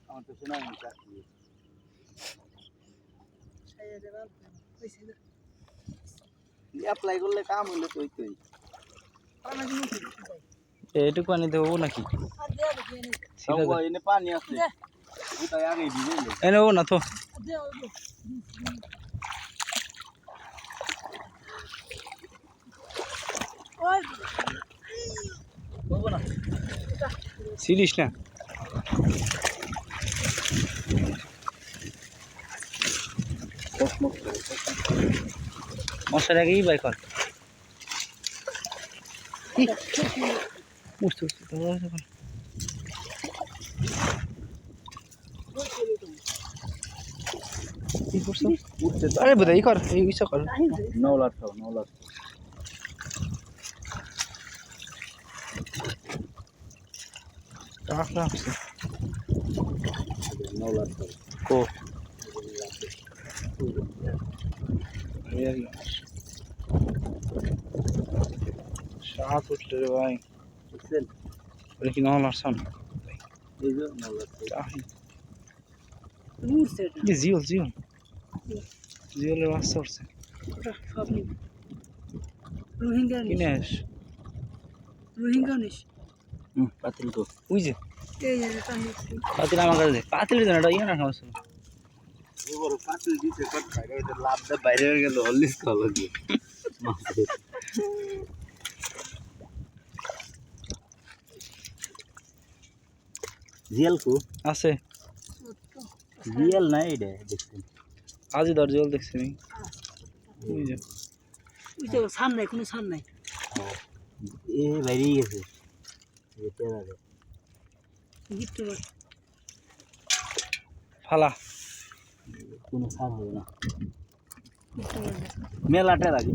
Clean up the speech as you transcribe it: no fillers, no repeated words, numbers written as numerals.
আমার তো সেনাবাহিনী চাকরি অ্যাপ্লাই করলে কাম হইলে তো ওইটাই এইটুকু পানি দেবো নাকি এনে পানি আছে ওটাই আগে দিবে এনে ও না তো সিরিস না মশার আগেই বাই কর বুঝতে কি করছো আরে বোধহয় কর এই ইচ্ছা কর 9 লাখ টাকা 9 লাখ টাকা আছে 9 লাখ টাকা কো সাত উঠলে রে ভাই বুঝছেন ওটা কি নহল আসছান এই যে 9 লাখ টাকা জিওল জিওল জিওলের বাচ্চা উঠছে কিনে আস পাতিল তো ওই যে পাতিল আমার কাছে পাতিল দেন এটা ইয়ে না সমস্যা বড় পাতিল দিতে কত টাকা এটা লাভটা বাইরে হয়ে গেল হলিস খাওয়া দিয়ে জিয়াল কো আছে জিয়াল নাই রে দেখছেন আজই ধর জিওল দেখছি নি ওই যে সান নাই কোনো সান নাই এ বাইরে গেছে যেতে পারে ফালা কোনো সার হবে না মেলাটা লাগে